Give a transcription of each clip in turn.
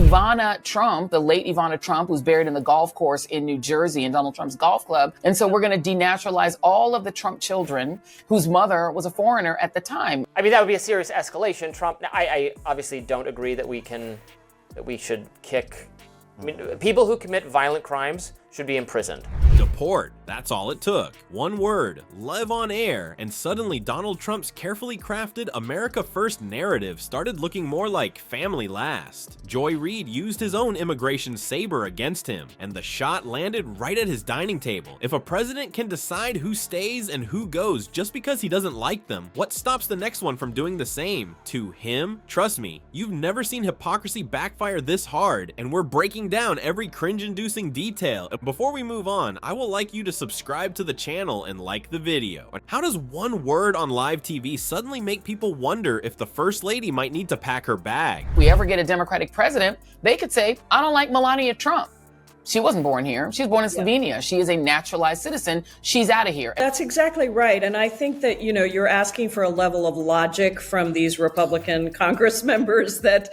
Ivana Trump, the late Ivana Trump, who's buried in the golf course in New Jersey in Donald Trump's golf club. And so we're going to denaturalize all of the Trump children whose mother was a foreigner at the time. I mean, that would be a serious escalation. Trump, I obviously don't agree that we should kick. I mean, people who commit violent crimes should be imprisoned. Deport. That's all it took. One word, live on air, and suddenly Donald Trump's carefully crafted America First narrative started looking more like family last. Reid used his own immigration saber against him, and the shot landed right at his dining table. If a president can decide who stays and who goes just because he doesn't like them, what stops the next one from doing the same to him? Trust me, you've never seen hypocrisy backfire this hard, and we're breaking down every cringe-inducing detail. Before we move on, I will like you to subscribe to the channel and like the video. How does one word on live TV suddenly make people wonder if the First Lady might need to pack her bag? If we ever get a Democratic president, they could say, I don't like Melania Trump. She wasn't born here. She was born in Slovenia. She is a naturalized citizen. She's out of here. That's exactly right. And I think that, you're asking for a level of logic from these Republican Congress members that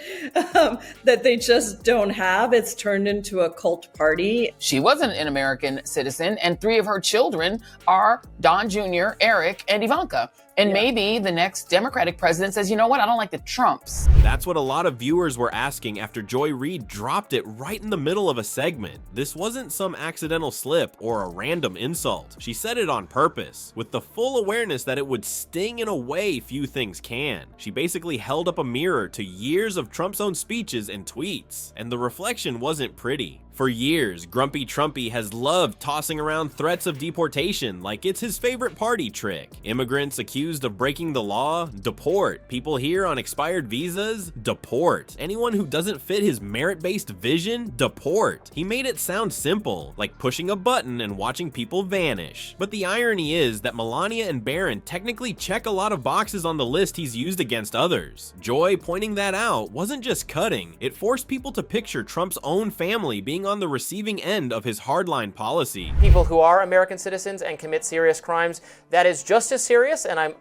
they just don't have. It's turned into a cult party. She wasn't an American citizen, and 3 of her children are Don Jr., Eric, and Ivanka. And maybe the next Democratic president says, you know what, I don't like the Trumps. That's what a lot of viewers were asking after Reid dropped it right in the middle of a segment. This wasn't some accidental slip or a random insult. She said it on purpose, with the full awareness that it would sting in a way few things can. She basically held up a mirror to years of Trump's own speeches and tweets, and the reflection wasn't pretty. For years, Grumpy Trumpy has loved tossing around threats of deportation like it's his favorite party trick. Immigrants accused of breaking the law? Deport. People here on expired visas? Deport. Anyone who doesn't fit his merit-based vision? Deport. He made it sound simple, like pushing a button and watching people vanish. But the irony is that Melania and Barron technically check a lot of boxes on the list he's used against others. Joy pointing that out wasn't just cutting, it forced people to picture Trump's own family being on the receiving end of his hardline policy. People who are American citizens and commit serious crimes, that is just as serious, and I'm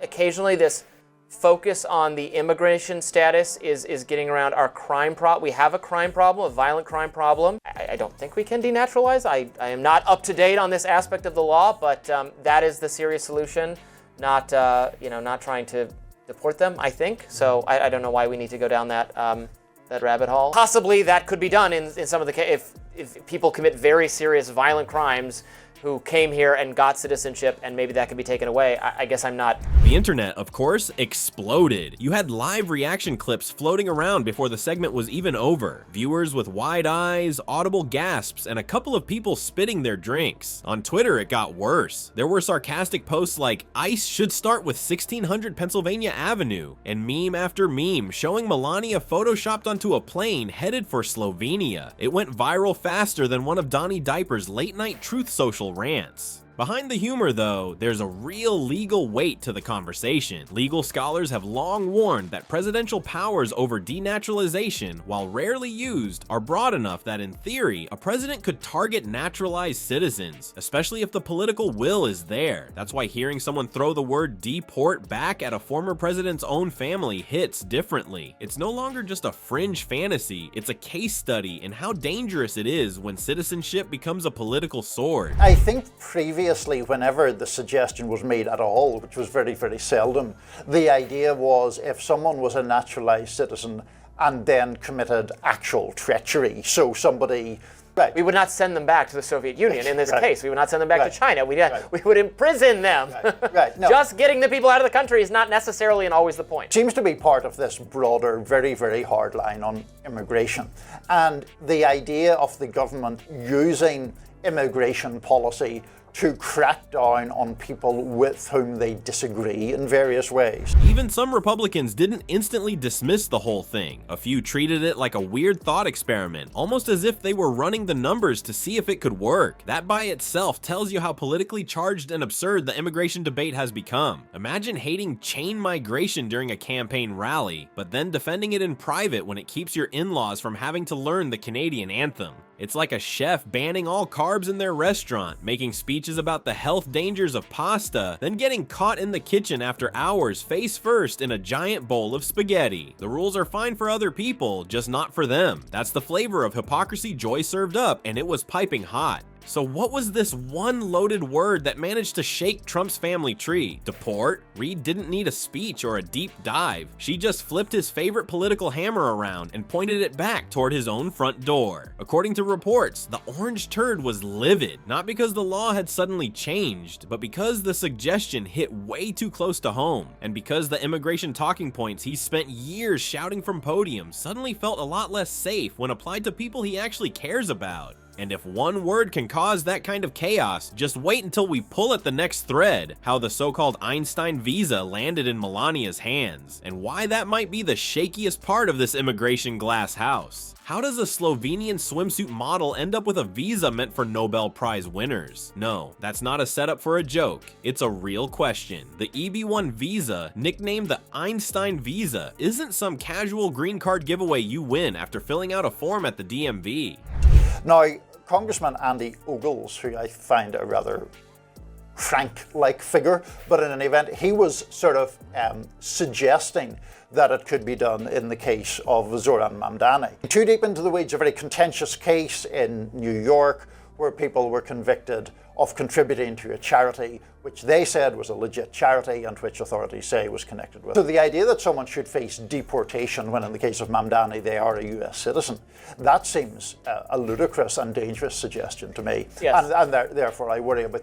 occasionally this focus on the immigration status is getting around our crime problem. We have a crime problem, a violent crime problem. I don't think we can denaturalize. I am not up to date on this aspect of the law, but that is the serious solution, not trying to deport them, I think. So I don't know why we need to go down that rabbit hole. Possibly that could be done in some of the cases if people commit very serious violent crimes who came here and got citizenship, and maybe that could be taken away. I guess I'm not. The internet, of course, exploded. You had live reaction clips floating around before the segment was even over. Viewers with wide eyes, audible gasps, and a couple of people spitting their drinks. On Twitter, it got worse. There were sarcastic posts like, ICE should start with 1600 Pennsylvania Avenue, and meme after meme showing Melania photoshopped onto a plane headed for Slovenia. It went viral faster than one of Donnie Diaper's late-night Truth Social rants. Behind the humor, though, there's a real legal weight to the conversation. Legal scholars have long warned that presidential powers over denaturalization, while rarely used, are broad enough that in theory, a president could target naturalized citizens, especially if the political will is there. That's why hearing someone throw the word deport back at a former president's own family hits differently. It's no longer just a fringe fantasy, it's a case study in how dangerous it is when citizenship becomes a political sword. I think previously, whenever the suggestion was made at all, which was very, very seldom, the idea was if someone was a naturalized citizen and then committed actual treachery, so somebody... Right. We would not send them back to the Soviet Union in this case. We would not send them back to China. We would imprison them. No. Just getting the people out of the country is not necessarily and always the point. Seems to be part of this broader, very, very hard line on immigration. And the idea of the government using immigration policy to crack down on people with whom they disagree in various ways. Even some Republicans didn't instantly dismiss the whole thing. A few treated it like a weird thought experiment, almost as if they were running the numbers to see if it could work. That by itself tells you how politically charged and absurd the immigration debate has become. Imagine hating chain migration during a campaign rally, but then defending it in private when it keeps your in-laws from having to learn the Canadian anthem. It's like a chef banning all carbs in their restaurant, making speeches speeches about the health dangers of pasta, then getting caught in the kitchen after hours face first in a giant bowl of spaghetti. The rules are fine for other people, just not for them. That's the flavor of hypocrisy Joy served up, and it was piping hot. So what was this one loaded word that managed to shake Trump's family tree? Deport? Reid didn't need a speech or a deep dive. She just flipped his favorite political hammer around and pointed it back toward his own front door. According to reports, the orange turd was livid, not because the law had suddenly changed, but because the suggestion hit way too close to home, and because the immigration talking points he spent years shouting from podiums suddenly felt a lot less safe when applied to people he actually cares about. And if one word can cause that kind of chaos, just wait until we pull at the next thread, how the so-called Einstein visa landed in Melania's hands, and why that might be the shakiest part of this immigration glass house. How does a Slovenian swimsuit model end up with a visa meant for Nobel Prize winners? No, that's not a setup for a joke. It's a real question. The EB-1 visa, nicknamed the Einstein visa, isn't some casual green card giveaway you win after filling out a form at the DMV. Now, Congressman Andy Ogles, who I find a rather Frank-like figure, but in any event, he was sort of suggesting that it could be done in the case of Zoran Mamdani. Too deep into the weeds, a very contentious case in New York where people were convicted of contributing to a charity which they said was a legit charity and which authorities say was connected with. So the idea that someone should face deportation when in the case of Mamdani they are a US citizen, that seems a ludicrous and dangerous suggestion to me. Yes. And therefore I worry about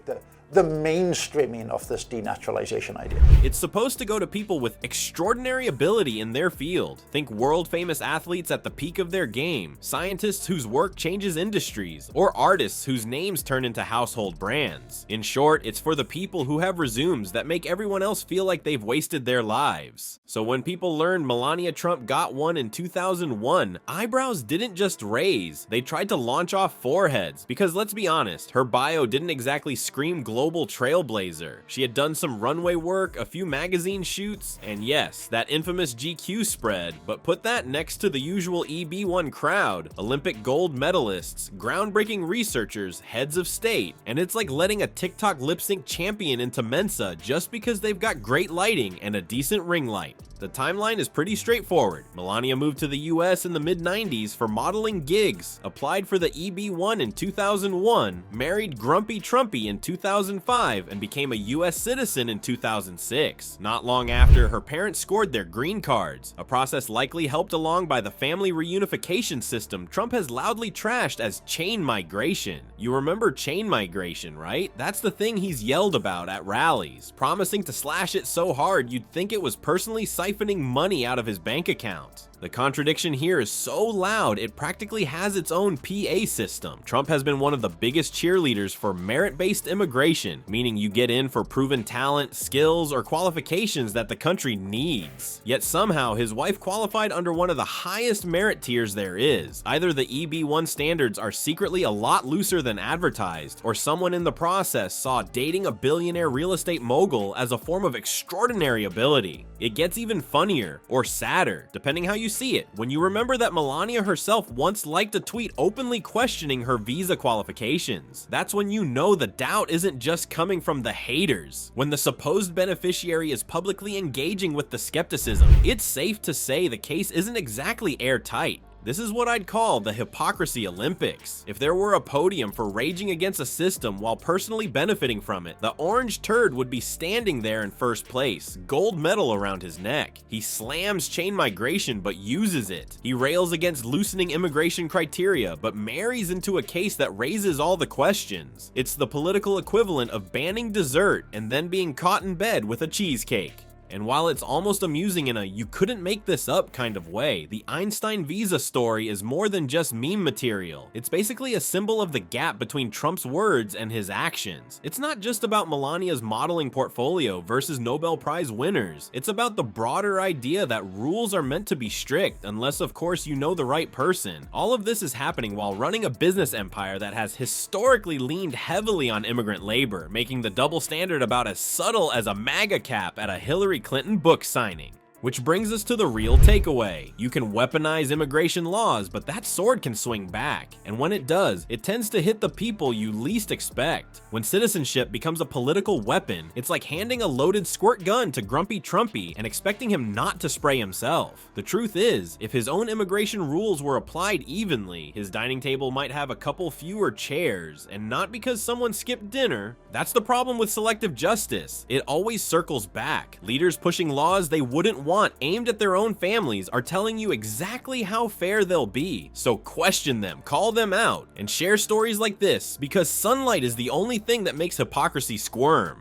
the mainstreaming of this denaturalization idea. It's supposed to go to people with extraordinary ability in their field. Think world-famous athletes at the peak of their game, scientists whose work changes industries, or artists whose names turn into household brands. In short, it's for the people who have resumes that make everyone else feel like they've wasted their lives. So when people learned Melania Trump got one in 2001, eyebrows didn't just raise, they tried to launch off foreheads, because let's be honest, her bio didn't exactly scream global trailblazer. She had done some runway work, a few magazine shoots, and yes, that infamous GQ spread, but put that next to the usual EB-1 crowd, Olympic gold medalists, groundbreaking researchers, heads of state, and it's like letting a TikTok lip sync champion into Mensa just because they've got great lighting and a decent ring light. The timeline is pretty straightforward. Melania moved to the US in the mid-90s for modeling gigs, applied for the EB-1 in 2001, married Grumpy Trumpy in 2005, and became a US citizen in 2006. Not long after, her parents scored their green cards, a process likely helped along by the family reunification system Trump has loudly trashed as chain migration. You remember chain migration, right? That's the thing he's yelled about at rallies, promising to slash it so hard you'd think it was personally siphoning money out of his bank account. The contradiction here is so loud, it practically has its own PA system. Trump has been one of the biggest cheerleaders for merit-based immigration, meaning you get in for proven talent, skills, or qualifications that the country needs. Yet somehow, his wife qualified under one of the highest merit tiers there is. Either the EB-1 standards are secretly a lot looser than advertised, or someone in the process saw dating a billionaire real estate mogul as a form of extraordinary ability. It gets even funnier, or sadder, depending how you see it, when you remember that Melania herself once liked a tweet openly questioning her visa qualifications. That's when you know the doubt isn't just coming from the haters. When the supposed beneficiary is publicly engaging with the skepticism, it's safe to say the case isn't exactly airtight. This is what I'd call the hypocrisy Olympics. If there were a podium for raging against a system while personally benefiting from it, the orange turd would be standing there in first place, gold medal around his neck. He slams chain migration but uses it. He rails against loosening immigration criteria but marries into a case that raises all the questions. It's the political equivalent of banning dessert and then being caught in bed with a cheesecake. And while it's almost amusing in a you couldn't make this up kind of way, the Einstein visa story is more than just meme material. It's basically a symbol of the gap between Trump's words and his actions. It's not just about Melania's modeling portfolio versus Nobel Prize winners. It's about the broader idea that rules are meant to be strict, unless of course you know the right person. All of this is happening while running a business empire that has historically leaned heavily on immigrant labor, making the double standard about as subtle as a MAGA cap at a Hillary Clinton book signing. Which brings us to the real takeaway. You can weaponize immigration laws, but that sword can swing back. And when it does, it tends to hit the people you least expect. When citizenship becomes a political weapon, it's like handing a loaded squirt gun to Grumpy Trumpy and expecting him not to spray himself. The truth is, if his own immigration rules were applied evenly, his dining table might have a couple fewer chairs, and not because someone skipped dinner. That's the problem with selective justice. It always circles back. Leaders pushing laws they wouldn't want aimed at their own families are telling you exactly how fair they'll be. So question them, call them out, and share stories like this, because sunlight is the only thing that makes hypocrisy squirm.